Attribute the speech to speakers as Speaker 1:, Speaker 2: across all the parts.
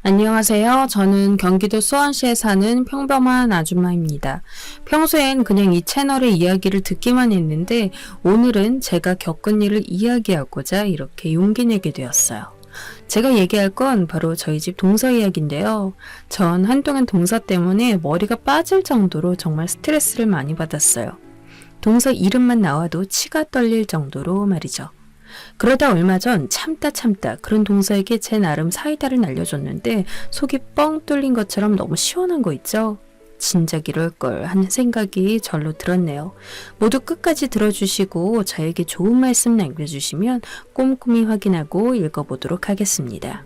Speaker 1: 안녕하세요. 저는 경기도 수원시에 사는 평범한 아줌마입니다. 평소엔 그냥 이 채널의 이야기를 듣기만 했는데 오늘은 제가 겪은 일을 이야기하고자 이렇게 용기 내게 되었어요. 제가 얘기할 건 바로 저희 집 동서 이야기인데요. 전 한동안 동서 때문에 머리가 빠질 정도로 정말 스트레스를 많이 받았어요. 동서 이름만 나와도 치가 떨릴 정도로 말이죠. 그러다 얼마 전 참다 그런 동서에게 제 나름 사이다를 날려줬는데 속이 뻥 뚫린 것처럼 너무 시원한 거 있죠? 진작 이럴걸 하는 생각이 절로 들었네요. 모두 끝까지 들어주시고 저에게 좋은 말씀 남겨주시면 꼼꼼히 확인하고 읽어보도록 하겠습니다.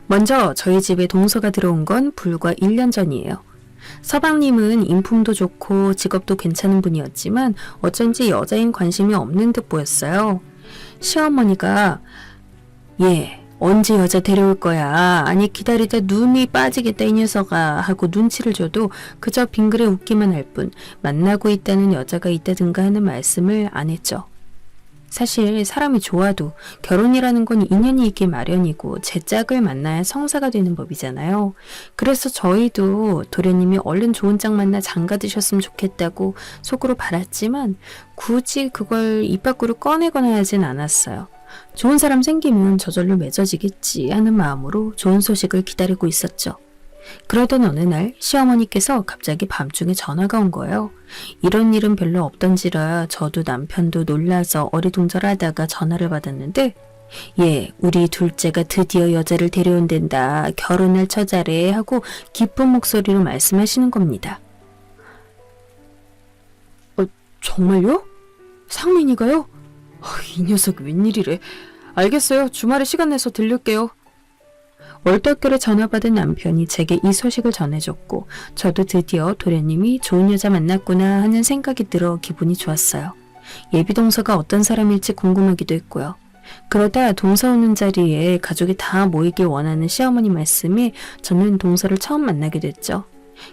Speaker 1: 먼저 저희 집에 동서가 들어온 건 불과 1년 전이에요. 서방님은 인품도 좋고 직업도 괜찮은 분이었지만 어쩐지 여자인 관심이 없는 듯 보였어요. 시어머니가 언제 여자 데려올 거야? 아니 기다리다 눈이 빠지겠다 이 녀석아 하고 눈치를 줘도 그저 빙그레 웃기만 할 뿐 만나고 있다는 여자가 있다든가 하는 말씀을 안 했죠. 사실 사람이 좋아도 결혼이라는 건 인연이 있기 마련이고 제 짝을 만나야 성사가 되는 법이잖아요. 그래서 저희도 도련님이 얼른 좋은 짝 만나 장가 드셨으면 좋겠다고 속으로 바랐지만 굳이 그걸 입 밖으로 꺼내거나 하진 않았어요. 좋은 사람 생기면 저절로 맺어지겠지 하는 마음으로 좋은 소식을 기다리고 있었죠. 그러던 어느 날 시어머니께서 갑자기 밤중에 전화가 온 거예요. 이런 일은 별로 없던지라 저도 남편도 놀라서 어리둥절하다가 전화를 받았는데 우리 둘째가 드디어 여자를 데려온댄다. 결혼할 처자래 하고 기쁜 목소리로 말씀하시는 겁니다. 정말요? 상민이가요? 이 녀석 웬일이래. 알겠어요. 주말에 시간 내서 들릴게요. 얼떨결에 전화받은 남편이 제게 이 소식을 전해줬고 저도 드디어 도련님이 좋은 여자 만났구나 하는 생각이 들어 기분이 좋았어요. 예비 동서가 어떤 사람일지 궁금하기도 했고요. 그러다 동서 오는 자리에 가족이 다 모이길 원하는 시어머니 말씀에 저는 동서를 처음 만나게 됐죠.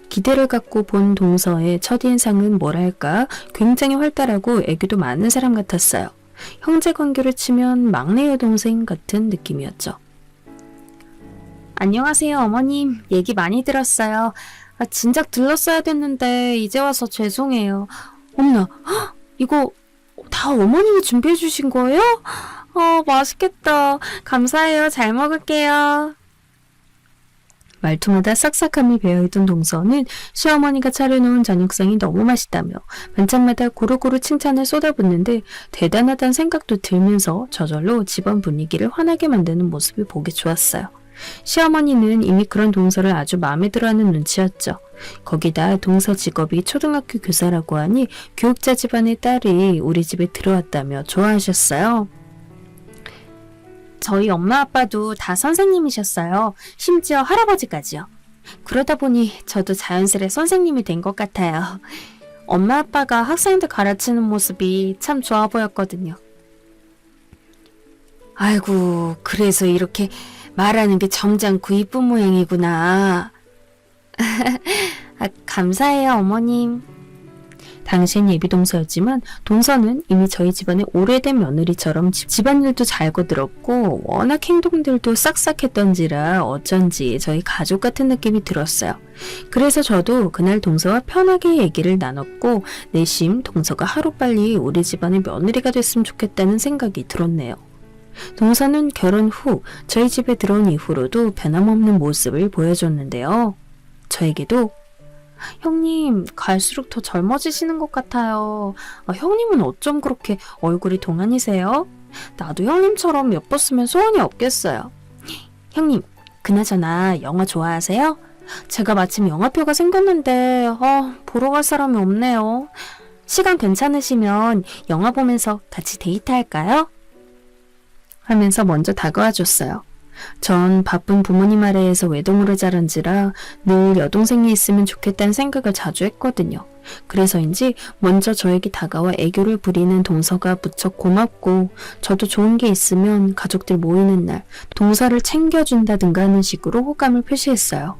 Speaker 1: 기대를 갖고 본 동서의 첫인상은 뭐랄까 굉장히 활달하고 애교도 많은 사람 같았어요. 형제 관계를 치면 막내 여동생 같은 느낌이었죠. 안녕하세요, 어머님. 얘기 많이 들었어요. 진작 들렀어야 됐는데 이제 와서 죄송해요. 어머나, 이거 다 어머님이 준비해 주신 거예요? 맛있겠다. 감사해요. 잘 먹을게요. 말투마다 싹싹함이 배어있던 동서는 시어머니가 차려놓은 저녁상이 너무 맛있다며 반찬마다 고루고루 칭찬을 쏟아붓는데 대단하다는 생각도 들면서 저절로 집안 분위기를 환하게 만드는 모습이 보기 좋았어요. 시어머니는 이미 그런 동서를 아주 마음에 들어하는 눈치였죠. 거기다 동서 직업이 초등학교 교사라고 하니 교육자 집안의 딸이 우리 집에 들어왔다며 좋아하셨어요. 저희 엄마 아빠도 다 선생님이셨어요. 심지어 할아버지까지요. 그러다 보니 저도 자연스레 선생님이 된 것 같아요. 엄마 아빠가 학생들 가르치는 모습이 참 좋아 보였거든요. 아이고, 그래서 이렇게 말하는 게 점잖고 이쁜 모양이구나. 감사해요, 어머님. 당신 예비동서였지만 동서는 이미 저희 집안의 오래된 며느리처럼 집안일도 잘 거들었고 워낙 행동들도 싹싹했던지라 어쩐지 저희 가족 같은 느낌이 들었어요. 그래서 저도 그날 동서와 편하게 얘기를 나눴고 내심 동서가 하루빨리 우리 집안의 며느리가 됐으면 좋겠다는 생각이 들었네요. 동서는 결혼 후 저희 집에 들어온 이후로도 변함없는 모습을 보여줬는데요. 저에게도 형님 갈수록 더 젊어지시는 것 같아요. 형님은 어쩜 그렇게 얼굴이 동안이세요? 나도 형님처럼 예뻤으면 소원이 없겠어요. 형님 그나저나 영화 좋아하세요? 제가 마침 영화표가 생겼는데 보러 갈 사람이 없네요. 시간 괜찮으시면 영화 보면서 같이 데이트할까요? 하면서 먼저 다가와 줬어요. 전 바쁜 부모님 아래에서 외동으로 자란지라 늘 여동생이 있으면 좋겠다는 생각을 자주 했거든요. 그래서인지 먼저 저에게 다가와 애교를 부리는 동서가 무척 고맙고 저도 좋은 게 있으면 가족들 모이는 날 동서를 챙겨준다든가 하는 식으로 호감을 표시했어요.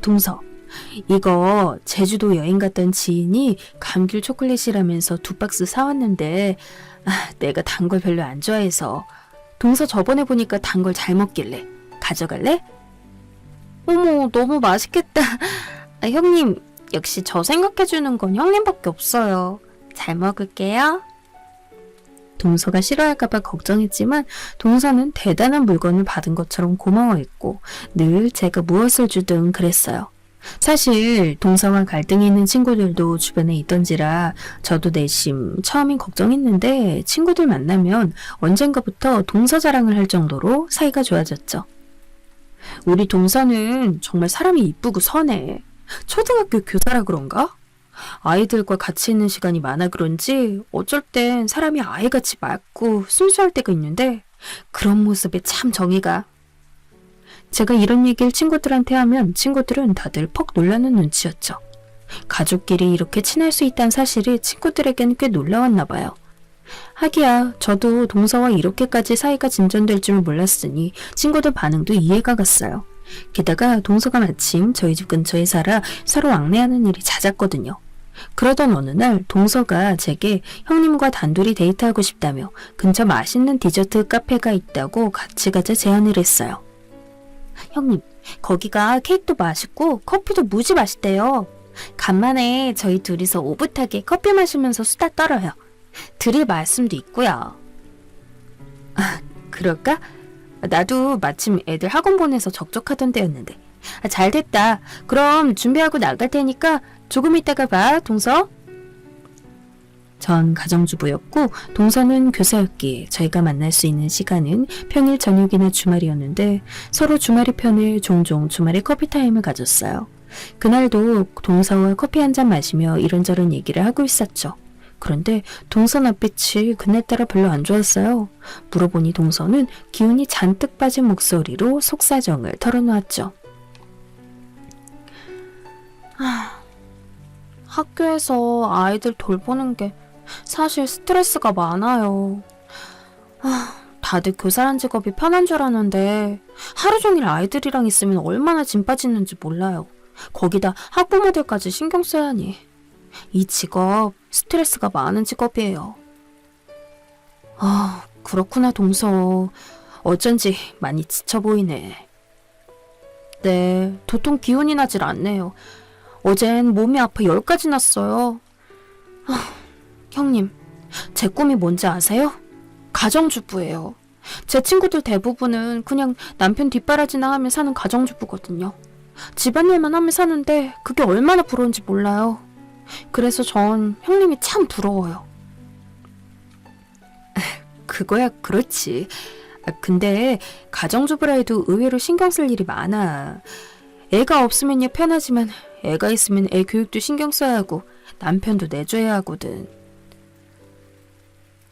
Speaker 1: 동서, 이거 제주도 여행 갔던 지인이 감귤 초콜릿이라면서 2박스 사왔는데 내가 단 걸 별로 안 좋아해서 동서 저번에 보니까 단 걸 잘 먹길래 가져갈래? 어머, 너무 맛있겠다. 형님, 역시 저 생각해주는 건 형님밖에 없어요. 잘 먹을게요. 동서가 싫어할까봐 걱정했지만 동서는 대단한 물건을 받은 것처럼 고마워했고 늘 제가 무엇을 주든 그랬어요. 사실 동서와 갈등이 있는 친구들도 주변에 있던지라 저도 내심 처음엔 걱정했는데 친구들 만나면 언젠가부터 동서 자랑을 할 정도로 사이가 좋아졌죠. 우리 동서는 정말 사람이 이쁘고 선해. 초등학교 교사라 그런가? 아이들과 같이 있는 시간이 많아 그런지 어쩔 땐 사람이 아이같이 맑고 순수할 때가 있는데 그런 모습에 참 정이가. 제가 이런 얘기를 친구들한테 하면 친구들은 다들 퍽 놀라는 눈치였죠. 가족끼리 이렇게 친할 수 있다는 사실이 친구들에게는 꽤 놀라웠나 봐요. 하기야 저도 동서와 이렇게까지 사이가 진전될 줄 몰랐으니 친구들 반응도 이해가 갔어요. 게다가 동서가 마침 저희 집 근처에 살아 서로 왕래하는 일이 잦았거든요. 그러던 어느 날 동서가 제게 형님과 단둘이 데이트하고 싶다며 근처 맛있는 디저트 카페가 있다고 같이 가자 제안을 했어요. 형님, 거기가 케이크도 맛있고 커피도 무지 맛있대요. 간만에 저희 둘이서 오붓하게 커피 마시면서 수다 떨어요. 드릴 말씀도 있고요. 아, 그럴까? 나도 마침 애들 학원 보내서 적적하던 때였는데. 잘 됐다. 그럼 준비하고 나갈 테니까 조금 있다가 봐, 동서. 전 가정주부였고 동서는 교사였기에 저희가 만날 수 있는 시간은 평일 저녁이나 주말이었는데 서로 주말의 편을 종종 주말에 커피타임을 가졌어요. 그날도 동서와 커피 한잔 마시며 이런저런 얘기를 하고 있었죠. 그런데 동서 낯빛이 그날따라 별로 안 좋았어요. 물어보니 동서는 기운이 잔뜩 빠진 목소리로 속사정을 털어놓았죠. 학교에서 아이들 돌보는 게 사실 스트레스가 많아요. 다들 교사란 직업이 편한 줄 아는데 하루 종일 아이들이랑 있으면 얼마나 짐 빠지는지 몰라요. 거기다 학부모들까지 신경 써야 하니. 이 직업 스트레스가 많은 직업이에요. 그렇구나 동서. 어쩐지 많이 지쳐 보이네. 네, 도통 기운이 나질 않네요. 어젠 몸이 아파 열까지 났어요. 형님, 제 꿈이 뭔지 아세요? 가정주부예요. 제 친구들 대부분은 그냥 남편 뒷바라지나 하며 사는 가정주부거든요. 집안일만 하며 사는데 그게 얼마나 부러운지 몰라요. 그래서 전 형님이 참 부러워요. 그거야 그렇지. 근데 가정주부라 해도 의외로 신경 쓸 일이 많아. 애가 없으면야 편하지만 애가 있으면 애 교육도 신경 써야 하고 남편도 내줘야 하거든.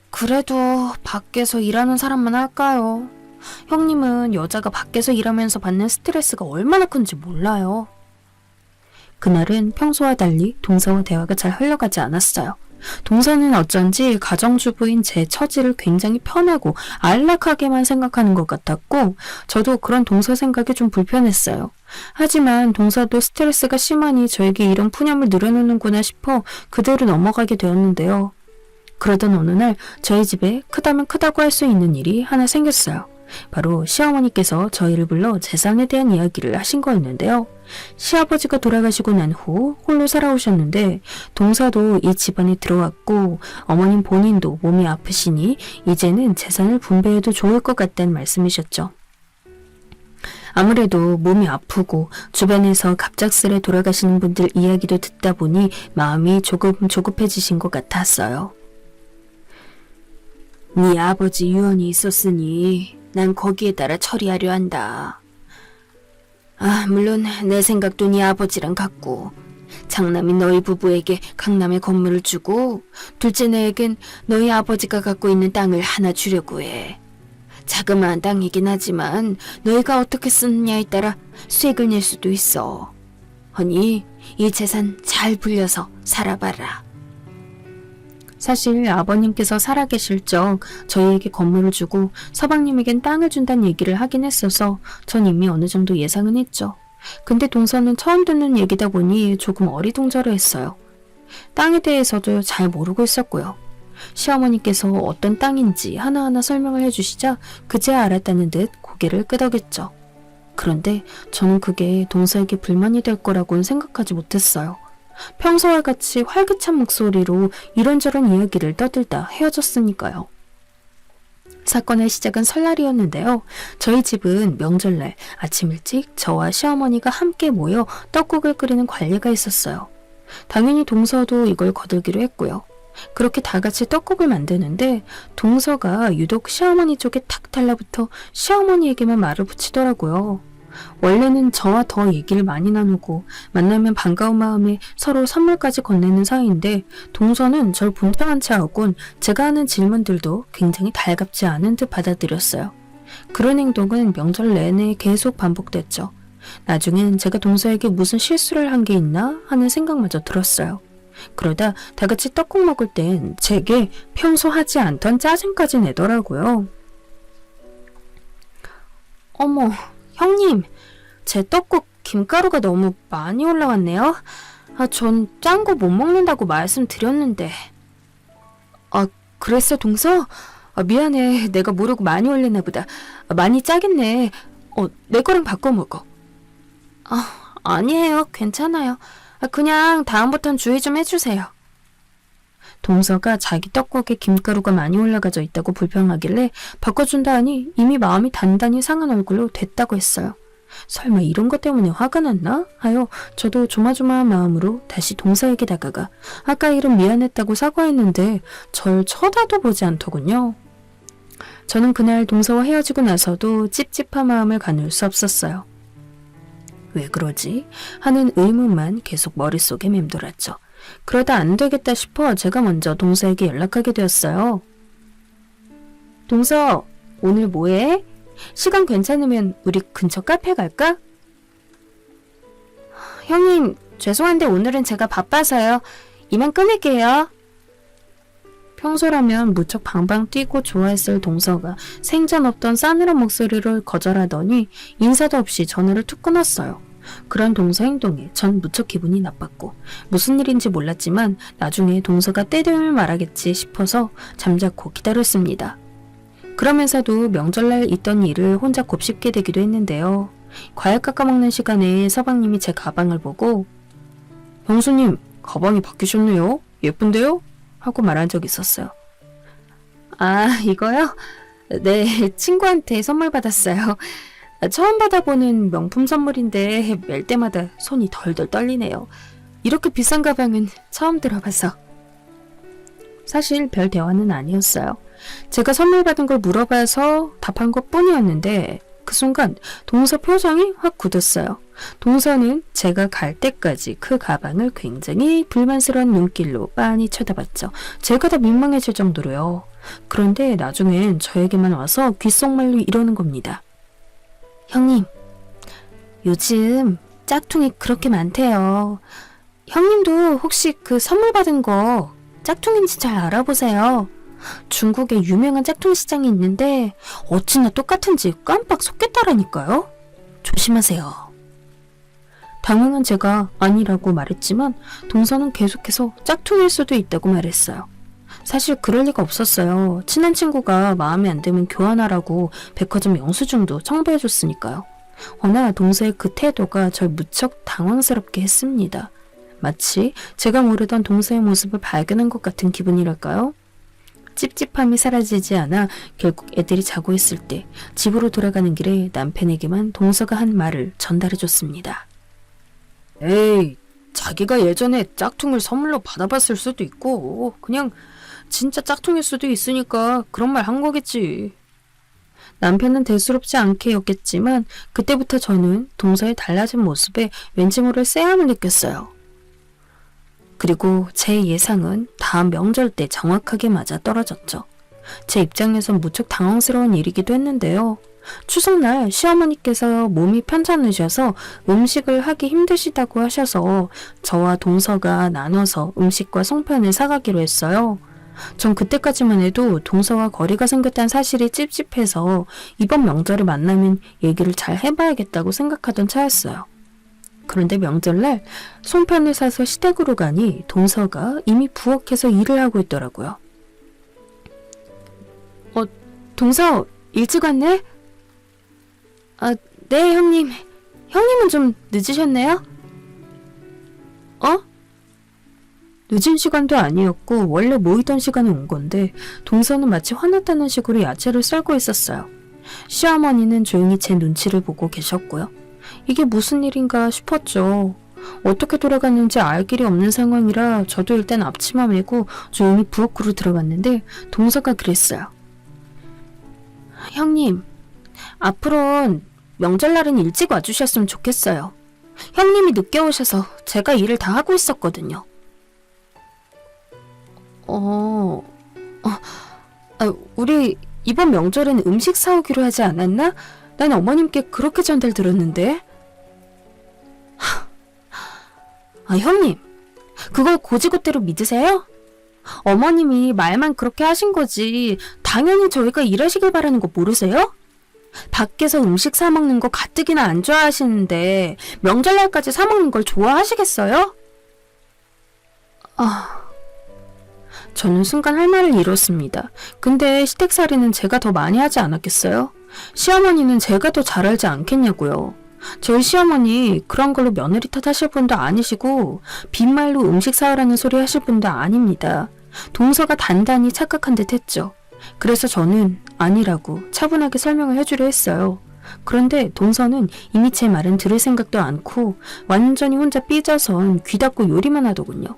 Speaker 1: 그래도 밖에서 일하는 사람만 할까요? 형님은 여자가 밖에서 일하면서 받는 스트레스가 얼마나 큰지 몰라요. 그날은 평소와 달리 동서와 대화가 잘 흘러가지 않았어요. 동서는 어쩐지 가정주부인 제 처지를 굉장히 편하고 안락하게만 생각하는 것 같았고 저도 그런 동서 생각이 좀 불편했어요. 하지만 동서도 스트레스가 심하니 저에게 이런 푸념을 늘어놓는구나 싶어 그대로 넘어가게 되었는데요. 그러던 어느 날 저희 집에 크다면 크다고 할 수 있는 일이 하나 생겼어요. 바로 시어머니께서 저희를 불러 재산에 대한 이야기를 하신 거였는데요. 시아버지가 돌아가시고 난 후 홀로 살아오셨는데 동서도 이 집안에 들어왔고 어머님 본인도 몸이 아프시니 이제는 재산을 분배해도 좋을 것 같다는 말씀이셨죠. 아무래도 몸이 아프고 주변에서 갑작스레 돌아가시는 분들 이야기도 듣다 보니 마음이 조금 조급해지신 것 같았어요. 네 아버지 유언이 있었으니 난 거기에 따라 처리하려 한다. 물론 내 생각도 네 아버지랑 같고 장남인 너희 부부에게 강남의 건물을 주고 둘째 내에겐 너희 아버지가 갖고 있는 땅을 하나 주려고 해. 자그마한 땅이긴 하지만 너희가 어떻게 쓰느냐에 따라 수익을 낼 수도 있어. 허니 이 재산 잘 불려서 살아봐라. 사실 아버님께서 살아계실 적 저희에게 건물을 주고 서방님에겐 땅을 준다는 얘기를 하긴 했어서 전 이미 어느 정도 예상은 했죠. 근데 동서는 처음 듣는 얘기다 보니 조금 어리둥절해했어요. 땅에 대해서도 잘 모르고 있었고요. 시어머니께서 어떤 땅인지 하나하나 설명을 해주시자 그제야 알았다는 듯 고개를 끄덕였죠. 그런데 저는 그게 동서에게 불만이 될 거라고는 생각하지 못했어요. 평소와 같이 활기찬 목소리로 이런저런 이야기를 떠들다 헤어졌으니까요. 사건의 시작은 설날이었는데요. 저희 집은 명절날 아침 일찍 저와 시어머니가 함께 모여 떡국을 끓이는 관례가 있었어요. 당연히 동서도 이걸 거들기로 했고요. 그렇게 다 같이 떡국을 만드는데 동서가 유독 시어머니 쪽에 탁 달라붙어 시어머니에게만 말을 붙이더라고요. 원래는 저와 더 얘기를 많이 나누고 만나면 반가운 마음에 서로 선물까지 건네는 사이인데 동서는 절 본떠한 채 하곤 제가 하는 질문들도 굉장히 달갑지 않은 듯 받아들였어요. 그런 행동은 명절 내내 계속 반복됐죠. 나중엔 제가 동서에게 무슨 실수를 한 게 있나 하는 생각마저 들었어요. 그러다 다 같이 떡국 먹을 땐 제게 평소 하지 않던 짜증까지 내더라고요. 어머, 형님, 제 떡국 김가루가 너무 많이 올라왔네요. 전 짠 거 못 먹는다고 말씀드렸는데. 그랬어, 동서? 미안해, 내가 모르고 많이 올렸나 보다. 많이 짜겠네. 내 거랑 바꿔 먹어. 아니에요, 괜찮아요. 그냥 다음부턴 주의 좀 해주세요. 동서가 자기 떡국에 김가루가 많이 올라가져 있다고 불평하길래 바꿔준다 하니 이미 마음이 단단히 상한 얼굴로 됐다고 했어요. 설마 이런 것 때문에 화가 났나? 하여 저도 조마조마한 마음으로 다시 동서에게 다가가 아까 일은 미안했다고 사과했는데 절 쳐다도 보지 않더군요. 저는 그날 동서와 헤어지고 나서도 찝찝한 마음을 가눌 수 없었어요. 왜 그러지? 하는 의문만 계속 머릿속에 맴돌았죠. 그러다 안 되겠다 싶어 제가 먼저 동서에게 연락하게 되었어요. 동서, 오늘 뭐해? 시간 괜찮으면 우리 근처 카페 갈까? 형님, 죄송한데 오늘은 제가 바빠서요. 이만 끊을게요. 평소라면 무척 방방 뛰고 좋아했을 동서가 생전 없던 싸늘한 목소리를 거절하더니 인사도 없이 전화를 툭 끊었어요. 그런 동서 행동에 전 무척 기분이 나빴고 무슨 일인지 몰랐지만 나중에 동서가 때되면 말하겠지 싶어서 잠자코 기다렸습니다. 그러면서도 명절날 있던 일을 혼자 곱씹게 되기도 했는데요. 과일 깎아먹는 시간에 서방님이 제 가방을 보고 형수님, 가방이 바뀌셨네요. 예쁜데요? 하고 말한 적이 있었어요. 이거요? 네, 친구한테 선물 받았어요. 처음 받아보는 명품 선물인데 멜 때마다 손이 덜덜 떨리네요. 이렇게 비싼 가방은 처음 들어봐서. 사실 별 대화는 아니었어요. 제가 선물 받은 걸 물어봐서 답한 것 뿐이었는데 그 순간 동서 표정이 확 굳었어요. 동서는 제가 갈 때까지 그 가방을 굉장히 불만스러운 눈길로 빤히 쳐다봤죠. 제가 다 민망해질 정도로요. 그런데 나중엔 저에게만 와서 귓속말로 이러는 겁니다. 형님, 요즘 짝퉁이 그렇게 많대요. 형님도 혹시 그 선물 받은 거 짝퉁인지 잘 알아보세요. 중국에 유명한 짝퉁 시장이 있는데 어찌나 똑같은지 깜빡 속겠다라니까요. 조심하세요. 당황한 제가 아니라고 말했지만 동서는 계속해서 짝퉁일 수도 있다고 말했어요. 사실 그럴 리가 없었어요. 친한 친구가 마음에 안 들면 교환하라고 백화점 영수증도 첨부해줬으니까요. 허나 동서의 그 태도가 절 무척 당황스럽게 했습니다. 마치 제가 모르던 동서의 모습을 발견한 것 같은 기분이랄까요? 찝찝함이 사라지지 않아 결국 애들이 자고 있을 때 집으로 돌아가는 길에 남편에게만 동서가 한 말을 전달해줬습니다. 에이, 자기가 예전에 짝퉁을 선물로 받아봤을 수도 있고 그냥 진짜 짝퉁일 수도 있으니까 그런 말 한 거겠지. 남편은 대수롭지 않게 여겼지만 그때부터 저는 동서의 달라진 모습에 왠지 모를 쎄함을 느꼈어요. 그리고 제 예상은 다음 명절 때 정확하게 맞아떨어졌죠. 제 입장에선 무척 당황스러운 일이기도 했는데요. 추석날 시어머니께서 몸이 편찮으셔서 음식을 하기 힘드시다고 하셔서 저와 동서가 나눠서 음식과 송편을 사가기로 했어요. 전 그때까지만 해도 동서와 거리가 생겼다는 사실이 찝찝해서 이번 명절에 만나면 얘기를 잘 해봐야겠다고 생각하던 차였어요. 그런데 명절날 송편을 사서 시댁으로 가니 동서가 이미 부엌에서 일을 하고 있더라고요. 동서 일찍 왔네? 네, 형님. 형님은 좀 늦으셨네요? 늦은 시간도 아니었고 원래 모이던 시간에 온 건데 동서는 마치 화났다는 식으로 야채를 썰고 있었어요. 시어머니는 조용히 제 눈치를 보고 계셨고요. 이게 무슨 일인가 싶었죠. 어떻게 돌아갔는지 알 길이 없는 상황이라 저도 일단 앞치마 메고 조용히 부엌으로 들어갔는데 동서가 그랬어요. 형님, 앞으로는 명절날은 일찍 와주셨으면 좋겠어요. 형님이 늦게 오셔서 제가 일을 다 하고 있었거든요. 우리 이번 명절엔 음식 사오기로 하지 않았나? 난 어머님께 그렇게 전달 들었는데. 형님, 그걸 고지고대로 믿으세요? 어머님이 말만 그렇게 하신 거지 당연히 저희가 일하시길 바라는 거 모르세요? 밖에서 음식 사 먹는 거 가뜩이나 안 좋아하시는데 명절날까지 사 먹는 걸 좋아하시겠어요? 저는 순간 할 말을 잃었습니다. 근데 시댁살이는 제가 더 많이 하지 않았겠어요? 시어머니는 제가 더 잘 알지 않겠냐고요. 저희 시어머니 그런 걸로 며느리 탓하실 분도 아니시고 빈말로 음식 사오라는 소리 하실 분도 아닙니다. 동서가 단단히 착각한 듯 했죠. 그래서 저는 아니라고 차분하게 설명을 해주려 했어요. 그런데 동서는 이미 제 말은 들을 생각도 않고 완전히 혼자 삐져선 귀 닫고 요리만 하더군요.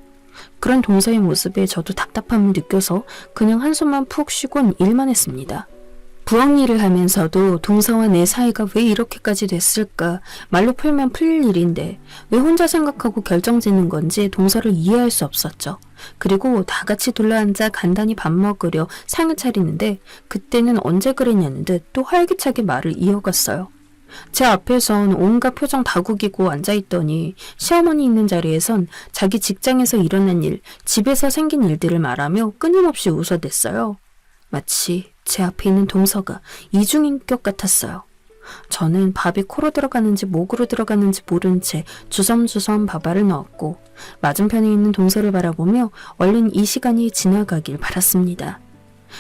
Speaker 1: 그런 동서의 모습에 저도 답답함을 느껴서 그냥 한숨만 푹 쉬곤 일만 했습니다. 부엌 일을 하면서도 동서와 내 사이가 왜 이렇게까지 됐을까 말로 풀면 풀릴 일인데 왜 혼자 생각하고 결정짓는 건지 동서를 이해할 수 없었죠. 그리고 다 같이 둘러앉아 간단히 밥 먹으려 상을 차리는데 그때는 언제 그랬냐는 듯 또 활기차게 말을 이어갔어요. 제 앞에선 온갖 표정 다 구기고 앉아있더니 시어머니 있는 자리에선 자기 직장에서 일어난 일, 집에서 생긴 일들을 말하며 끊임없이 웃어댔어요. 마치 제 앞에 있는 동서가 이중인격 같았어요. 저는 밥이 코로 들어가는지 목으로 들어가는지 모른 채 주섬주섬 밥알을 넣었고 맞은편에 있는 동서를 바라보며 얼른 이 시간이 지나가길 바랐습니다.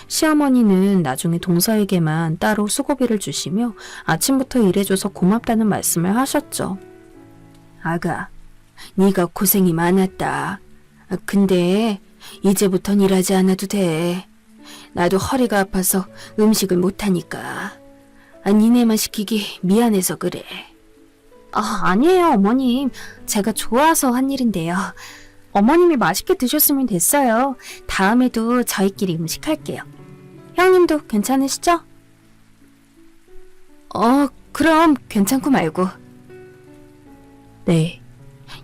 Speaker 1: 시어머니는 나중에 동서에게만 따로 수고비를 주시며 아침부터 일해줘서 고맙다는 말씀을 하셨죠. 아가, 네가 고생이 많았다. 근데 이제부턴 일하지 않아도 돼. 나도 허리가 아파서 음식을 못하니까. 니네만 시키기 미안해서 그래. 아니에요, 어머님. 제가 좋아서 한 일인데요. 어머님이 맛있게 드셨으면 됐어요. 다음에도 저희끼리 음식할게요. 형님도 괜찮으시죠? 그럼 괜찮고 말고. 네,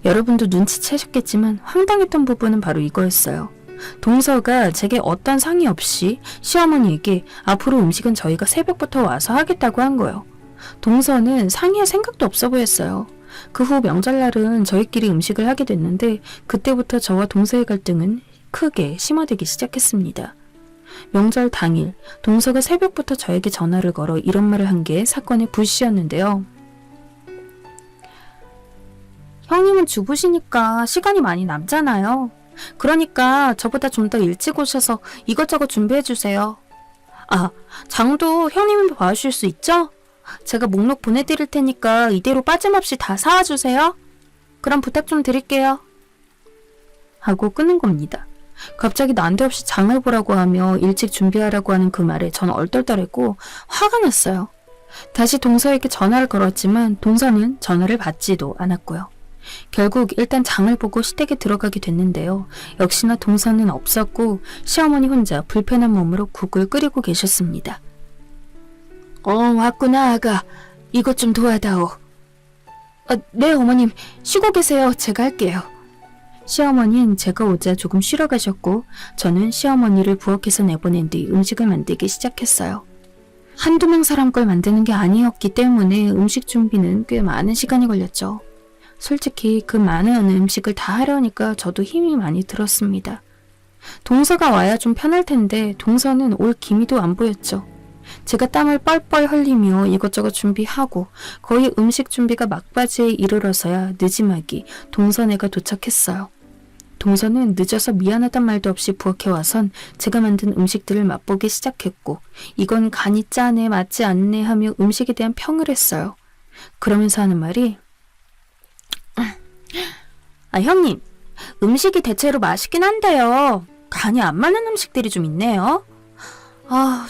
Speaker 1: 여러분도 눈치채셨겠지만 황당했던 부분은 바로 이거였어요. 동서가 제게 어떤 상의 없이 시어머니에게 앞으로 음식은 저희가 새벽부터 와서 하겠다고 한 거예요. 동서는 상의할 생각도 없어 보였어요. 그 후 명절날은 저희끼리 음식을 하게 됐는데 그때부터 저와 동서의 갈등은 크게 심화되기 시작했습니다. 명절 당일 동서가 새벽부터 저에게 전화를 걸어 이런 말을 한 게 사건의 불씨였는데요. 형님은 주부시니까 시간이 많이 남잖아요. 그러니까 저보다 좀 더 일찍 오셔서 이것저것 준비해주세요. 장도 형님이 봐주실 수 있죠? 제가 목록 보내드릴 테니까 이대로 빠짐없이 다 사와주세요. 그럼 부탁 좀 드릴게요. 하고 끊은 겁니다. 갑자기 난데없이 장을 보라고 하며 일찍 준비하라고 하는 그 말에 전 얼떨떨했고 화가 났어요. 다시 동서에게 전화를 걸었지만 동서는 전화를 받지도 않았고요. 결국 일단 장을 보고 시댁에 들어가게 됐는데요. 역시나 동서는 없었고 시어머니 혼자 불편한 몸으로 국을 끓이고 계셨습니다. 왔구나 아가. 이것 좀 도와다오. 네 어머님, 쉬고 계세요. 제가 할게요. 시어머니는 제가 오자 조금 쉬러 가셨고 저는 시어머니를 부엌에서 내보낸 뒤 음식을 만들기 시작했어요. 한두 명 사람 걸 만드는 게 아니었기 때문에 음식 준비는 꽤 많은 시간이 걸렸죠. 솔직히 그 많은 음식을 다 하려니까 저도 힘이 많이 들었습니다. 동서가 와야 좀 편할 텐데 동서는 올 기미도 안 보였죠. 제가 땀을 뻘뻘 흘리며 이것저것 준비하고 거의 음식 준비가 막바지에 이르러서야 느지막이 동서네가 도착했어요. 동서는 늦어서 미안하단 말도 없이 부엌에 와선 제가 만든 음식들을 맛보기 시작했고 이건 간이 짜네 맞지 않네 하며 음식에 대한 평을 했어요. 그러면서 하는 말이 형님, 음식이 대체로 맛있긴 한데요. 간이 안 맞는 음식들이 좀 있네요.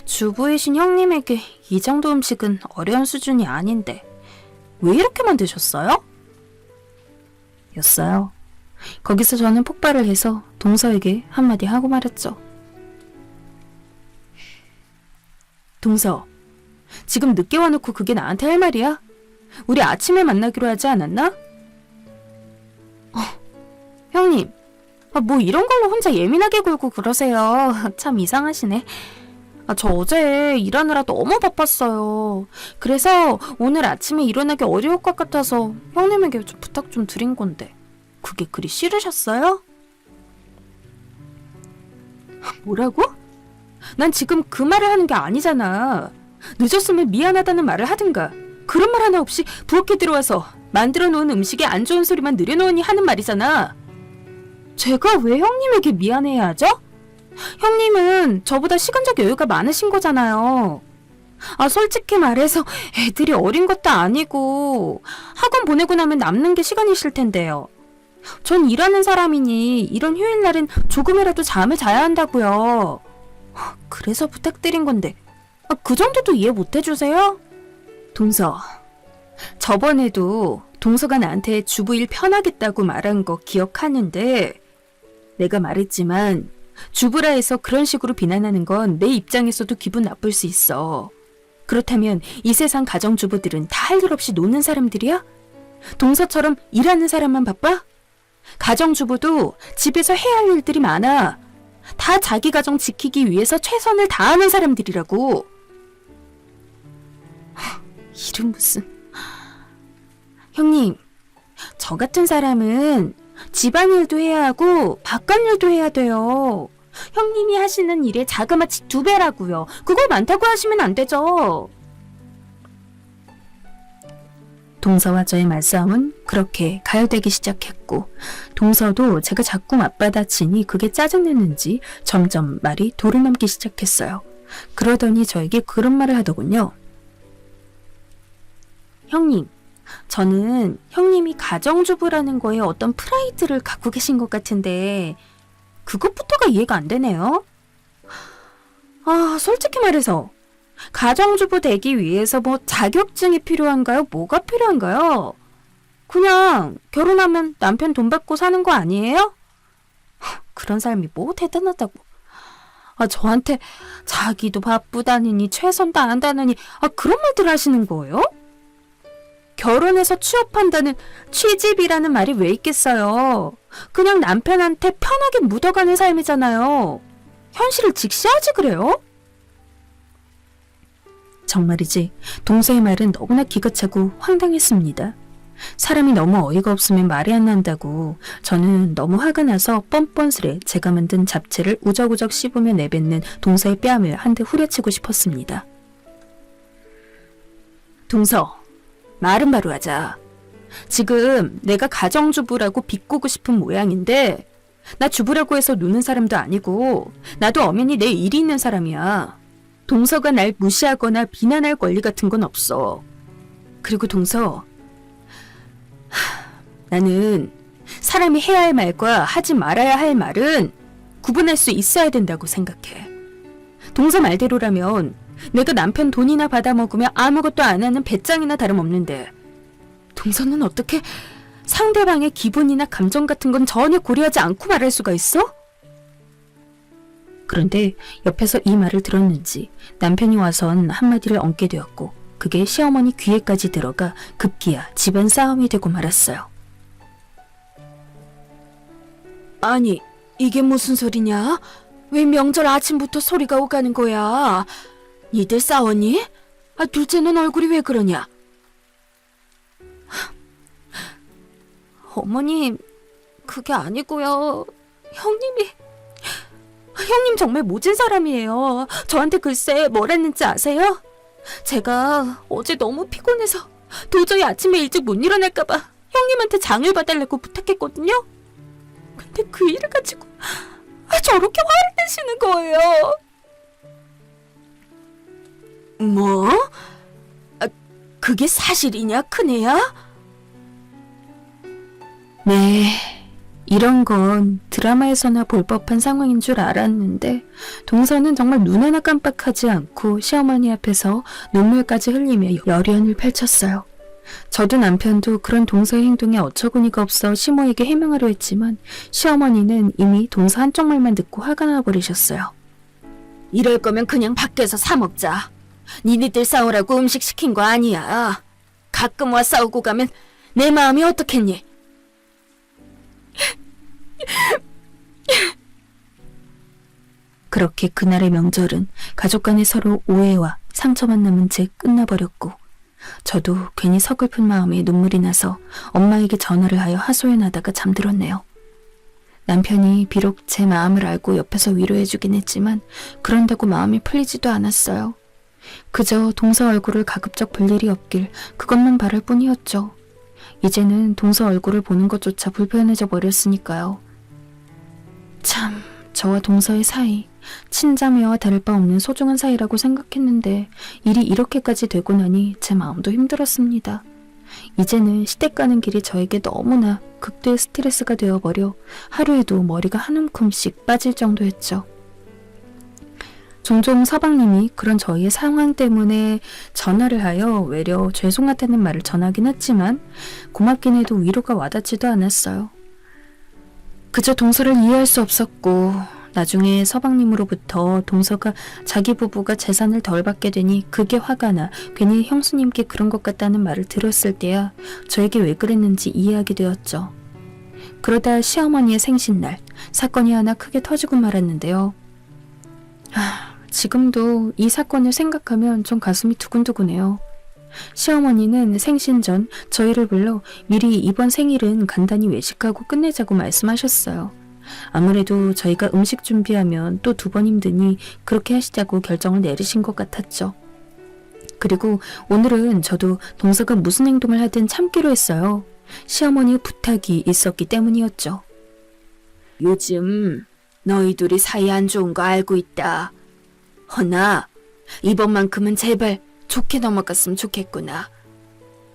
Speaker 1: 주부이신 형님에게 이 정도 음식은 어려운 수준이 아닌데 왜 이렇게 만드셨어요? 였어요. 거기서 저는 폭발을 해서 동서에게 한마디 하고 말았죠. 동서, 지금 늦게 와놓고 그게 나한테 할 말이야? 우리 아침에 만나기로 하지 않았나? 형님, 뭐 이런 걸로 혼자 예민하게 굴고 그러세요. 참 이상하시네. 저 어제 일하느라 너무 바빴어요. 그래서 오늘 아침에 일어나기 어려울 것 같아서 형님에게 좀 부탁 좀 드린 건데 그게 그리 싫으셨어요? 뭐라고? 난 지금 그 말을 하는 게 아니잖아. 늦었으면 미안하다는 말을 하든가 그런 말 하나 없이 부엌에 들어와서 만들어 놓은 음식에 안 좋은 소리만 늘여놓으니 하는 말이잖아. 제가 왜 형님에게 미안해야 하죠? 형님은 저보다 시간적 여유가 많으신 거잖아요. 솔직히 말해서 애들이 어린 것도 아니고 학원 보내고 나면 남는 게 시간이실 텐데요. 전 일하는 사람이니 이런 휴일날은 조금이라도 잠을 자야 한다고요. 그래서 부탁드린 건데 그 정도도 이해 못 해주세요? 동서, 저번에도 동서가 나한테 주부일 편하겠다고 말한 거 기억하는데 내가 말했지만 주부라 해서 그런 식으로 비난하는 건 내 입장에서도 기분 나쁠 수 있어. 그렇다면 이 세상 가정주부들은 다 할 일 없이 노는 사람들이야? 동서처럼 일하는 사람만 바빠? 가정주부도 집에서 해야 할 일들이 많아. 다 자기 가정 지키기 위해서 최선을 다하는 사람들이라고. 일은 무슨... 형님, 저 같은 사람은 집안일도 해야 하고 바깥일도 해야 돼요. 형님이 하시는 일의 자그마치 2배라고요. 그걸 많다고 하시면 안 되죠. 동서와 저의 말싸움은 그렇게 가열되기 시작했고 동서도 제가 자꾸 맞받아치니 그게 짜증냈는지 점점 말이 도를 넘기 시작했어요. 그러더니 저에게 그런 말을 하더군요. 형님, 저는 형님이 가정주부라는 거에 어떤 프라이드를 갖고 계신 것 같은데 그것부터가 이해가 안 되네요. 솔직히 말해서 가정주부 되기 위해서 뭐 자격증이 필요한가요? 뭐가 필요한가요? 그냥 결혼하면 남편 돈 받고 사는 거 아니에요? 그런 삶이 뭐 대단하다고. 저한테 자기도 바쁘다느니 최선 다한다느니 그런 말들 하시는 거예요? 결혼해서 취업한다는 취집이라는 말이 왜 있겠어요? 그냥 남편한테 편하게 묻어가는 삶이잖아요. 현실을 직시하지 그래요? 정말이지 동서의 말은 너무나 기가 차고 황당했습니다. 사람이 너무 어이가 없으면 말이 안 난다고 저는 너무 화가 나서 뻔뻔스레 제가 만든 잡채를 우적우적 씹으며 내뱉는 동서의 뺨을 한 대 후려치고 싶었습니다. 동서, 말은 바로 하자. 지금 내가 가정주부라고 비꼬고 싶은 모양인데 나 주부라고 해서 노는 사람도 아니고 나도 엄연히 내 일이 있는 사람이야. 동서가 날 무시하거나 비난할 권리 같은 건 없어. 그리고 동서, 나는 사람이 해야 할 말과 하지 말아야 할 말은 구분할 수 있어야 된다고 생각해. 동서 말대로라면 내가 남편 돈이나 받아먹으며 아무것도 안 하는 배짱이나 다름없는데 동서는 어떻게 상대방의 기분이나 감정 같은 건 전혀 고려하지 않고 말할 수가 있어? 그런데 옆에서 이 말을 들었는지 남편이 와선 한마디를 얹게 되었고 그게 시어머니 귀에까지 들어가 급기야 집안 싸움이 되고 말았어요. 아니, 이게 무슨 소리냐? 왜 명절 아침부터 소리가 오가는 거야? 니들 싸웠니? 둘째는 얼굴이 왜 그러냐? 어머님, 그게 아니고요. 형님 정말 모진 사람이에요. 저한테 글쎄 뭘 했는지 아세요? 제가 어제 너무 피곤해서 도저히 아침에 일찍 못 일어날까봐 형님한테 장을 봐달라고 부탁했거든요. 근데 그 일을 가지고 저렇게 화를 내시는 거예요.
Speaker 2: 뭐? 그게 사실이냐, 큰애야?
Speaker 1: 네, 이런 건 드라마에서나 볼 법한 상황인 줄 알았는데 동서는 정말 눈 하나 깜빡하지 않고 시어머니 앞에서 눈물까지 흘리며 열연을 펼쳤어요. 저도 남편도 그런 동서의 행동에 어처구니가 없어 시모에게 해명하려 했지만 시어머니는 이미 동서 한쪽 말만 듣고 화가 나버리셨어요.
Speaker 2: 이럴 거면 그냥 밖에서 사 먹자. 니네들 싸우라고 음식 시킨 거 아니야. 가끔 와 싸우고 가면 내 마음이 어떻겠니?
Speaker 1: 그렇게 그날의 명절은 가족 간의 서로 오해와 상처만 남은 채 끝나버렸고 저도 괜히 서글픈 마음에 눈물이 나서 엄마에게 전화를 하여 하소연하다가 잠들었네요. 남편이 비록 제 마음을 알고 옆에서 위로해주긴 했지만 그런다고 마음이 풀리지도 않았어요. 그저 동서 얼굴을 가급적 볼 일이 없길 그것만 바랄 뿐이었죠. 이제는 동서 얼굴을 보는 것조차 불편해져 버렸으니까요. 참, 저와 동서의 사이, 친자매와 다를 바 없는 소중한 사이라고 생각했는데 일이 이렇게까지 되고 나니 제 마음도 힘들었습니다. 이제는 시댁 가는 길이 저에게 너무나 극도의 스트레스가 되어버려 하루에도 머리가 한 움큼씩 빠질 정도였죠. 종종 서방님이 그런 저희의 상황 때문에 전화를 하여 외려 죄송하다는 말을 전하긴 했지만 고맙긴 해도 위로가 와닿지도 않았어요. 그저 동서를 이해할 수 없었고 나중에 서방님으로부터 동서가 자기 부부가 재산을 덜 받게 되니 그게 화가 나 괜히 형수님께 그런 것 같다는 말을 들었을 때야 저에게 왜 그랬는지 이해하게 되었죠. 그러다 시어머니의 생신날 사건이 하나 크게 터지고 말았는데요. 지금도 이 사건을 생각하면 좀 가슴이 두근두근해요. 시어머니는 생신 전 저희를 불러 미리 이번 생일은 간단히 외식하고 끝내자고 말씀하셨어요. 아무래도 저희가 음식 준비하면 또 2번 힘드니 그렇게 하시자고 결정을 내리신 것 같았죠. 그리고 오늘은 저도 동서가 무슨 행동을 하든 참기로 했어요. 시어머니의 부탁이 있었기 때문이었죠.
Speaker 2: 요즘 너희 둘이 사이 안 좋은 거 알고 있다. 허나 이번만큼은 제발 좋게 넘어갔으면 좋겠구나.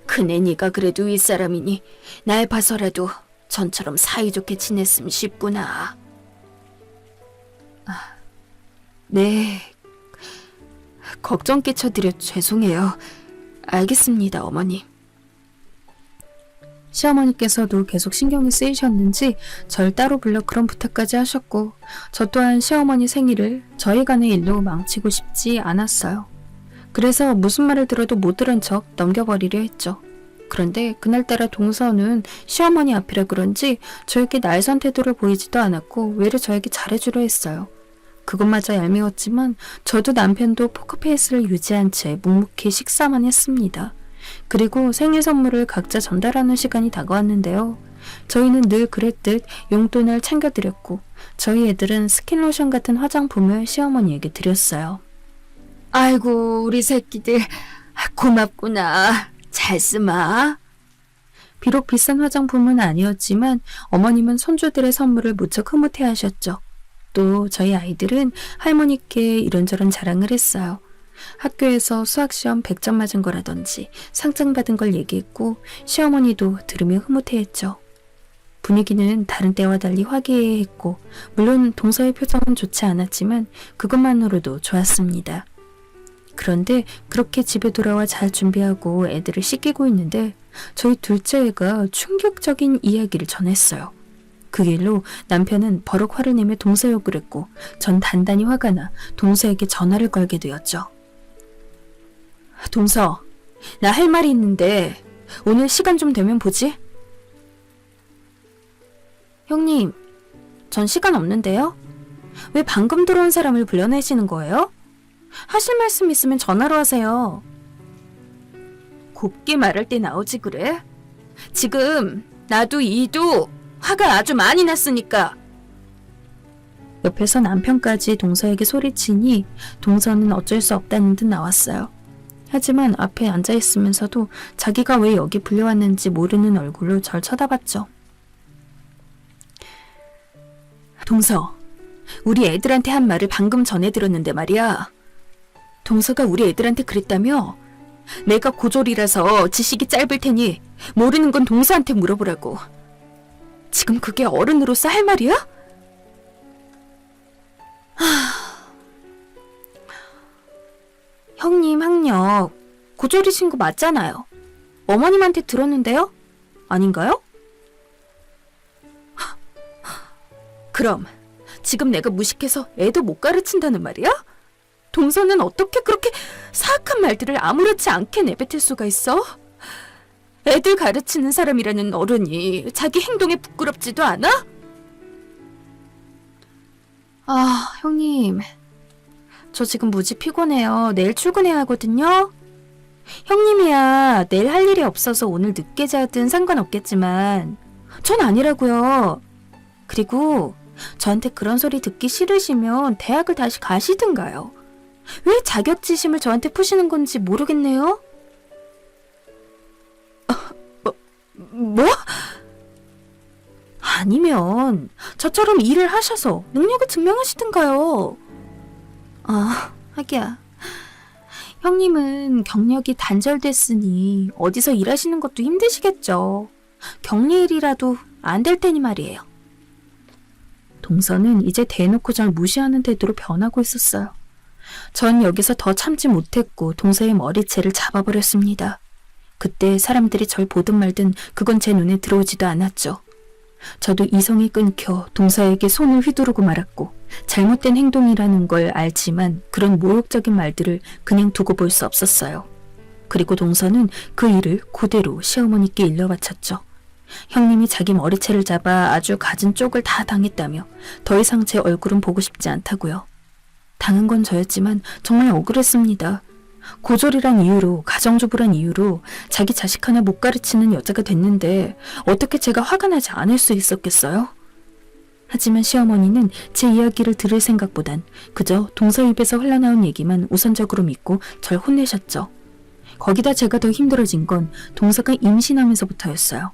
Speaker 2: 큰애 니가 그래도 윗사람이니 날 봐서라도 전처럼 사이좋게 지냈으면 싶구나.
Speaker 1: 네, 걱정 끼쳐드려 죄송해요. 알겠습니다, 어머니. 시어머니께서도 계속 신경이 쓰이셨는지 절 따로 불러 그런 부탁까지 하셨고 저 또한 시어머니 생일을 저희 간의 일로 망치고 싶지 않았어요. 그래서 무슨 말을 들어도 못 들은 척 넘겨버리려 했죠. 그런데 그날따라 동서는 시어머니 앞이라 그런지 저에게 날선 태도를 보이지도 않았고 외려 저에게 잘해주려 했어요. 그것마저 얄미웠지만 저도 남편도 포커페이스를 유지한 채 묵묵히 식사만 했습니다. 그리고 생일 선물을 각자 전달하는 시간이 다가왔는데요. 저희는 늘 그랬듯 용돈을 챙겨드렸고 저희 애들은 스킨로션 같은 화장품을 시어머니에게 드렸어요.
Speaker 2: 아이고 우리 새끼들 고맙구나. 잘 쓰마.
Speaker 1: 비록 비싼 화장품은 아니었지만 어머님은 손주들의 선물을 무척 흐뭇해하셨죠. 또 저희 아이들은 할머니께 이런저런 자랑을 했어요. 학교에서 수학시험 100점 맞은 거라든지 상장 받은 걸 얘기했고 시어머니도 들으며 흐뭇해했죠. 분위기는 다른 때와 달리 화기애애했고 물론 동서의 표정은 좋지 않았지만 그것만으로도 좋았습니다. 그런데 그렇게 집에 돌아와 잘 준비하고 애들을 씻기고 있는데 저희 둘째 애가 충격적인 이야기를 전했어요. 그 일로 남편은 버럭 화를 내며 동서 욕을 했고 전 단단히 화가 나 동서에게 전화를 걸게 되었죠. 동서, 나 할 말이 있는데 오늘 시간 좀 되면 보지? 형님, 전 시간 없는데요? 왜 방금 들어온 사람을 불러내시는 거예요? 하실 말씀 있으면 전화로 하세요. 곱게 말할 때 나오지 그래? 지금 나도 이도 화가 아주 많이 났으니까. 옆에서 남편까지 동서에게 소리치니 동서는 어쩔 수 없다는 듯 나왔어요. 하지만 앞에 앉아있으면서도 자기가 왜 여기 불려왔는지 모르는 얼굴로 절 쳐다봤죠.
Speaker 2: 동서, 우리 애들한테 한 말을 방금 전해 들었는데 말이야. 동서가 우리 애들한테 그랬다며? 내가 고졸이라서 지식이 짧을 테니 모르는 건 동서한테 물어보라고. 지금 그게 어른으로서 할 말이야? 형님 학력 고졸이신 거 맞잖아요. 어머님한테 들었는데요? 아닌가요? 그럼 지금 내가 무식해서 애도 못 가르친다는 말이야? 동서는 어떻게 그렇게 사악한 말들을 아무렇지 않게 내뱉을 수가 있어? 애들 가르치는 사람이라는 어른이 자기 행동에 부끄럽지도 않아? 아, 형님. 저 지금 무지 피곤해요. 내일 출근해야 하거든요. 형님이야 내일 할 일이 없어서 오늘 늦게 자든 상관없겠지만 전 아니라고요. 그리고 저한테 그런 소리 듣기 싫으시면 대학을 다시 가시든가요. 왜 자격지심을 저한테 푸시는 건지 모르겠네요. 뭐? 아니면 저처럼 일을 하셔서 능력을 증명하시든가요. 하기야. 형님은 경력이 단절됐으니 어디서 일하시는 것도 힘드시겠죠. 격리일이라도 안 될 테니 말이에요. 동서는 이제 대놓고 절 무시하는 태도로 변하고 있었어요. 전 여기서 더 참지 못했고 동서의 머리채를 잡아버렸습니다. 그때 사람들이 절 보든 말든 그건 제 눈에 들어오지도 않았죠. 저도 이성이 끊겨 동서에게 손을 휘두르고 말았고 잘못된 행동이라는 걸 알지만 그런 모욕적인 말들을 그냥 두고 볼 수 없었어요. 그리고 동서는 그 일을 그대로 시어머니께 일러바쳤죠. 형님이 자기 머리채를 잡아 아주 갖은 쪽을 다 당했다며 더 이상 제 얼굴은 보고 싶지 않다고요. 당한 건 저였지만 정말 억울했습니다. 고졸이란 이유로, 가정주부란 이유로 자기 자식 하나 못 가르치는 여자가 됐는데 어떻게 제가 화가 나지 않을 수 있었겠어요? 하지만 시어머니는 제 이야기를 들을 생각보단 그저 동서 입에서 흘러나온 얘기만 우선적으로 믿고 절 혼내셨죠. 거기다 제가 더 힘들어진 건 동서가 임신하면서부터였어요.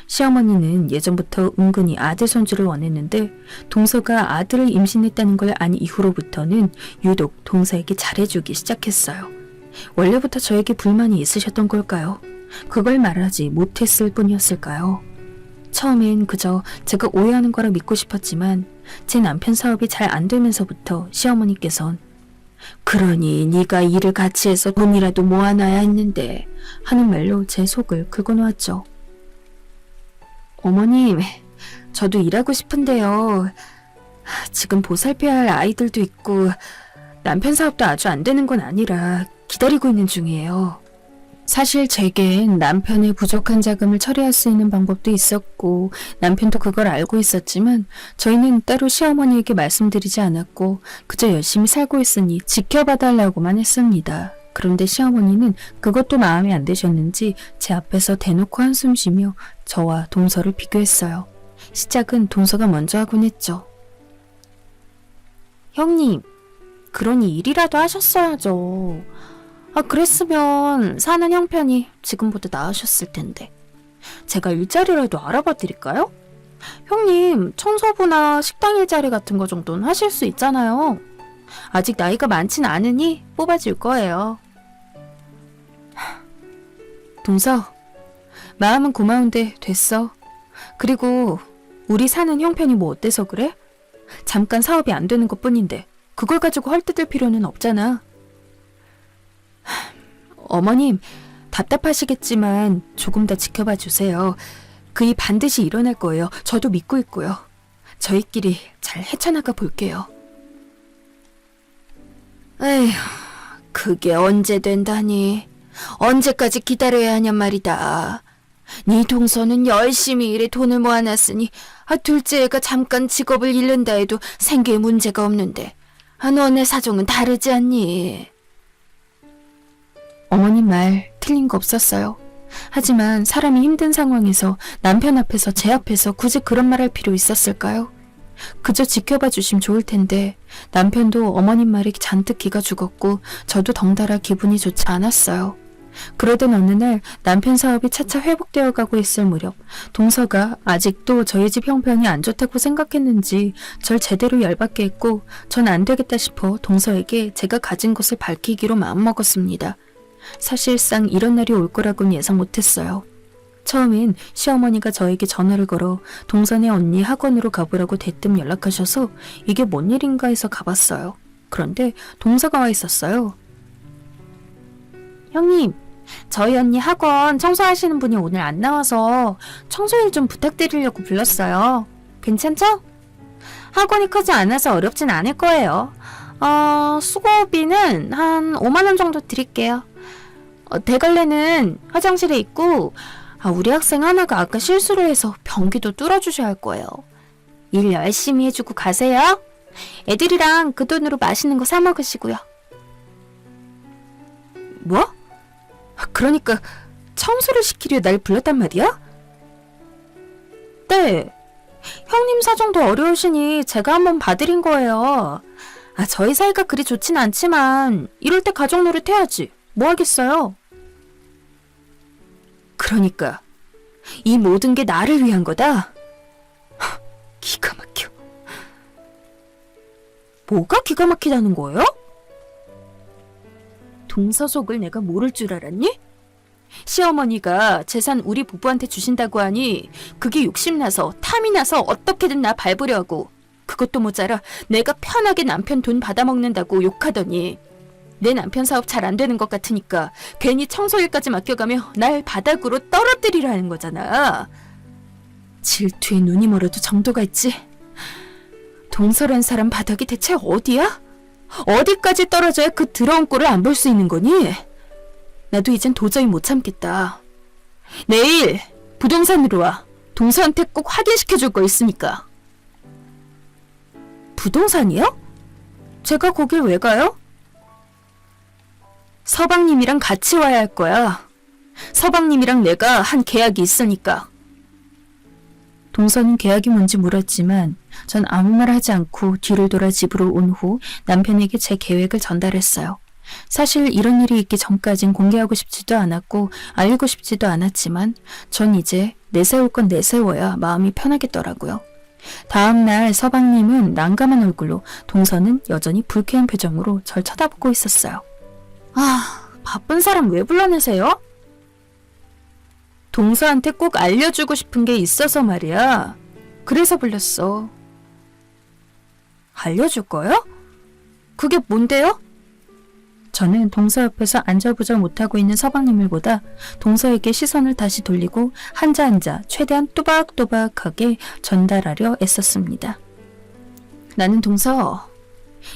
Speaker 2: 시어머니는 예전부터 은근히 아들 손주를 원했는데 동서가 아들을 임신했다는 걸 안 이후로부터는 유독 동서에게 잘해주기 시작했어요. 원래부터 저에게 불만이 있으셨던 걸까요? 그걸 말하지 못했을 뿐이었을까요? 처음엔 그저 제가 오해하는 거라 믿고 싶었지만 제 남편 사업이 잘 안 되면서부터 시어머니께선 그러니 네가 일을 같이 해서 돈이라도 모아놔야 했는데 하는 말로 제 속을 긁어놓았죠. 어머님, 저도 일하고 싶은데요. 지금 보살펴야 할 아이들도 있고 남편 사업도 아주 안 되는 건 아니라 기다리고 있는 중이에요. 사실 제겐 남편의 부족한 자금을 처리할 수 있는 방법도 있었고 남편도 그걸 알고 있었지만 저희는 따로 시어머니에게 말씀드리지 않았고 그저 열심히 살고 있으니 지켜봐달라고만 했습니다. 그런데 시어머니는 그것도 마음에 안 드셨는지 제 앞에서 대놓고 한숨 쉬며 저와 동서를 비교했어요. 시작은 동서가 먼저 하곤 했죠. 형님, 그러니 일이라도 하셨어야죠. 그랬으면 사는 형편이 지금보다 나으셨을 텐데. 제가 일자리라도 알아봐 드릴까요? 형님, 청소부나 식당 일자리 같은 거 정도는 하실 수 있잖아요. 아직 나이가 많진 않으니 뽑아줄 거예요. 동서, 마음은 고마운데 됐어. 그리고 우리 사는 형편이 뭐 어때서 그래? 잠깐 사업이 안 되는 것뿐인데 그걸 가지고 헐뜯을 필요는 없잖아. 어머님, 답답하시겠지만 조금 더 지켜봐 주세요. 그 일 반드시 일어날 거예요. 저도 믿고 있고요. 저희끼리 잘 헤쳐나가 볼게요. 에휴, 그게 언제 된다니. 언제까지 기다려야 하냔 말이다. 네 동서는 열심히 일해 돈을 모아놨으니 둘째 애가 잠깐 직업을 잃는다 해도 생계에 문제가 없는데 너네 사정은 다르지 않니? 어머님 말 틀린 거 없었어요. 하지만 사람이 힘든 상황에서 남편 앞에서 제 앞에서 굳이 그런 말 할 필요 있었을까요? 그저 지켜봐 주시면 좋을 텐데 남편도 어머님 말에 잔뜩 기가 죽었고 저도 덩달아 기분이 좋지 않았어요.
Speaker 1: 그러던 어느 날 남편 사업이 차차 회복되어 가고 있을 무렵 동서가 아직도 저희 집 형편이 안 좋다고 생각했는지 절 제대로 열받게 했고 전 안 되겠다 싶어 동서에게 제가 가진 것을 밝히기로 마음먹었습니다. 사실상 이런 날이 올 거라고는 예상 못했어요. 처음엔 시어머니가 저에게 전화를 걸어 동선의 언니 학원으로 가보라고 대뜸 연락하셔서 이게 뭔 일인가 해서 가봤어요. 그런데 동서가 와 있었어요. 형님, 저희 언니 학원 청소하시는 분이 오늘 안 나와서 청소일 좀 부탁드리려고 불렀어요. 괜찮죠? 학원이 크지 않아서 어렵진 않을 거예요. 수고비는 한 5만 원 정도 드릴게요. 대걸레는 화장실에 있고 우리 학생 하나가 아까 실수를 해서 변기도 뚫어주셔야 할 거예요. 일 열심히 해주고 가세요. 애들이랑 그 돈으로 맛있는 거 사 먹으시고요. 뭐? 그러니까 청소를 시키려 날 불렀단 말이야? 네. 형님 사정도 어려우시니 제가 한번 봐드린 거예요. 저희 사이가 그리 좋진 않지만 이럴 때 가족 노릇 해야지. 뭐 하겠어요? 그러니까 이 모든 게 나를 위한 거다? 기가 막혀. 뭐가 기가 막히다는 거예요? 동서속을 내가 모를 줄 알았니? 시어머니가 재산 우리 부부한테 주신다고 하니 그게 욕심나서 탐이 나서 어떻게든 나 밟으려 하고 그것도 모자라 내가 편하게 남편 돈 받아먹는다고 욕하더니 내 남편 사업 잘 안 되는 것 같으니까 괜히 청소일까지 맡겨가며 날 바닥으로 떨어뜨리라는 거잖아. 질투에 눈이 멀어도 정도가 있지. 동서란 사람 바닥이 대체 어디야? 어디까지 떨어져야 그 더러운 꼴을 안 볼 수 있는 거니? 나도 이젠 도저히 못 참겠다. 내일 부동산으로 와. 동서한테 꼭 확인시켜줄 거 있으니까. 부동산이요? 제가 거길 왜 가요? 서방님이랑 같이 와야 할 거야. 서방님이랑 내가 한 계약이 있으니까. 동서는 계약이 뭔지 물었지만 전 아무 말 하지 않고 뒤를 돌아 집으로 온 후 남편에게 제 계획을 전달했어요. 사실 이런 일이 있기 전까진 공개하고 싶지도 않았고 알리고 싶지도 않았지만 전 이제 내세울 건 내세워야 마음이 편하겠더라고요. 다음날 서방님은 난감한 얼굴로, 동서는 여전히 불쾌한 표정으로 절 쳐다보고 있었어요. 바쁜 사람 왜 불러내세요? 동서한테 꼭 알려주고 싶은 게 있어서 말이야. 그래서 불렀어. 알려줄 거요? 그게 뭔데요? 저는 동서 옆에서 안절부절 못하고 있는 서방님을 보다 동서에게 시선을 다시 돌리고 한자 한자 최대한 또박또박하게 전달하려 애썼습니다. 나는 동서,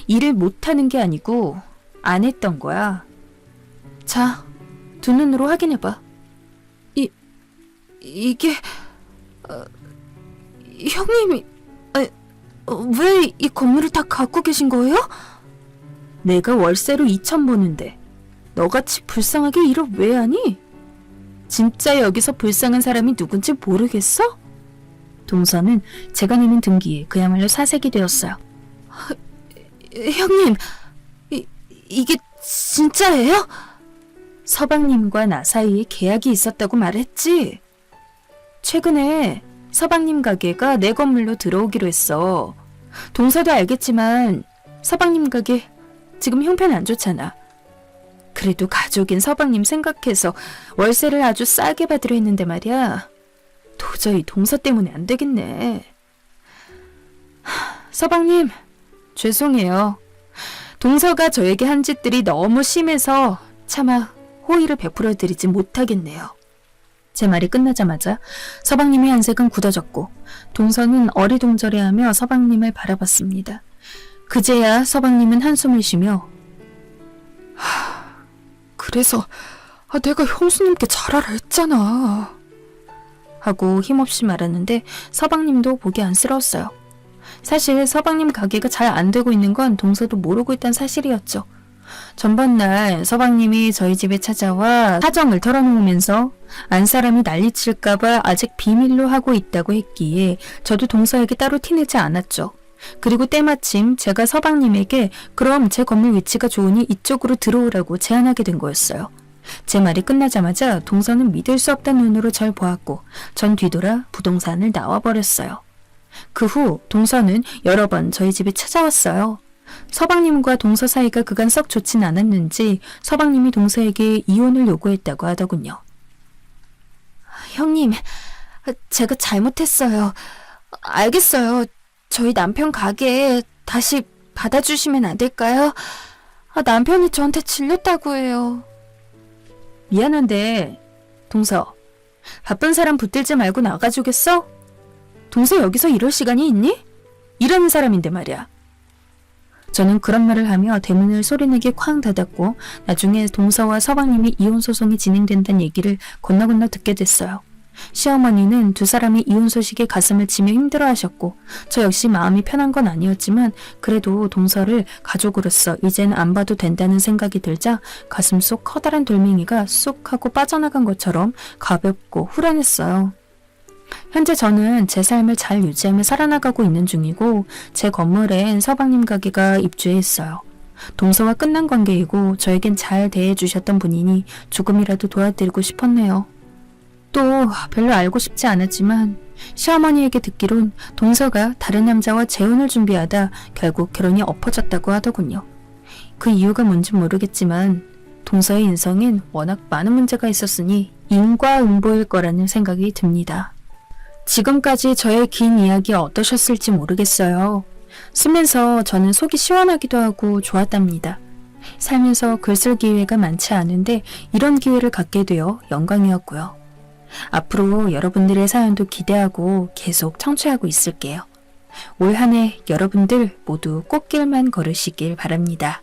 Speaker 1: 일을 못하는 게 아니고 안 했던 거야. 자, 두 눈으로 확인해봐. 이게 형님이 왜 이 건물을 다 갖고 계신 거예요? 내가 월세로 2천 버는데 너같이 불쌍하게 일을 왜 하니? 진짜 여기서 불쌍한 사람이 누군지 모르겠어? 동서는 제가 내는 등기에 그야말로 사색이 되었어요. 형님, 이게 진짜예요? 서방님과 나 사이에 계약이 있었다고 말했지? 최근에 서방님 가게가 내 건물로 들어오기로 했어. 동서도 알겠지만 서방님 가게 지금 형편 안 좋잖아. 그래도 가족인 서방님 생각해서 월세를 아주 싸게 받으려 했는데 말이야. 도저히 동서 때문에 안 되겠네. 서방님, 죄송해요. 동서가 저에게 한 짓들이 너무 심해서 차마 호의를 베풀어 드리지 못하겠네요. 제 말이 끝나자마자 서방님의 안색은 굳어졌고 동서는 어리둥절해하며 서방님을 바라봤습니다. 그제야 서방님은 한숨을 쉬며 그래서 내가 형수님께 잘하라 했잖아 하고 힘없이 말하는데 서방님도 보기 안쓰러웠어요. 사실 서방님 가게가 잘 안 되고 있는 건 동서도 모르고 있던 사실이었죠. 전번날 서방님이 저희 집에 찾아와 사정을 털어놓으면서 안사람이 난리칠까봐 아직 비밀로 하고 있다고 했기에 저도 동서에게 따로 티내지 않았죠. 그리고 때마침 제가 서방님에게 그럼 제 건물 위치가 좋으니 이쪽으로 들어오라고 제안하게 된 거였어요. 제 말이 끝나자마자 동서는 믿을 수 없다는 눈으로 절 보았고 전 뒤돌아 부동산을 나와버렸어요. 그 후 동서는 여러 번 저희 집에 찾아왔어요. 서방님과 동서 사이가 그간 썩 좋진 않았는지 서방님이 동서에게 이혼을 요구했다고 하더군요.
Speaker 2: 형님, 제가 잘못했어요. 알겠어요. 저희 남편 가게 다시 받아주시면 안 될까요? 남편이 저한테 질렸다고 해요.
Speaker 1: 미안한데 동서, 바쁜 사람 붙들지 말고 나가주겠어? 동서 여기서 이럴 시간이 있니? 일하는 사람인데 말이야. 저는 그런 말을 하며 대문을 소리내게 쾅 닫았고 나중에 동서와 서방님이 이혼 소송이 진행된다는 얘기를 건너 듣게 됐어요. 시어머니는 두 사람이 이혼 소식에 가슴을 치며 힘들어하셨고 저 역시 마음이 편한 건 아니었지만 그래도 동서를 가족으로서 이젠 안 봐도 된다는 생각이 들자 가슴 속 커다란 돌멩이가 쑥 하고 빠져나간 것처럼 가볍고 후련했어요. 현재 저는 제 삶을 잘 유지하며 살아나가고 있는 중이고 제 건물엔 서방님 가게가 입주해 있어요. 동서와 끝난 관계이고 저에겐 잘 대해주셨던 분이니 조금이라도 도와드리고 싶었네요. 또 별로 알고 싶지 않았지만 시어머니에게 듣기론 동서가 다른 남자와 재혼을 준비하다 결국 결혼이 엎어졌다고 하더군요. 그 이유가 뭔진 모르겠지만 동서의 인성엔 워낙 많은 문제가 있었으니 인과응보일 거라는 생각이 듭니다. 지금까지 저의 긴 이야기 어떠셨을지 모르겠어요. 쓰면서 저는 속이 시원하기도 하고 좋았답니다. 살면서 글 쓸 기회가 많지 않은데 이런 기회를 갖게 되어 영광이었고요. 앞으로 여러분들의 사연도 기대하고 계속 청취하고 있을게요. 올 한 해 여러분들 모두 꽃길만 걸으시길 바랍니다.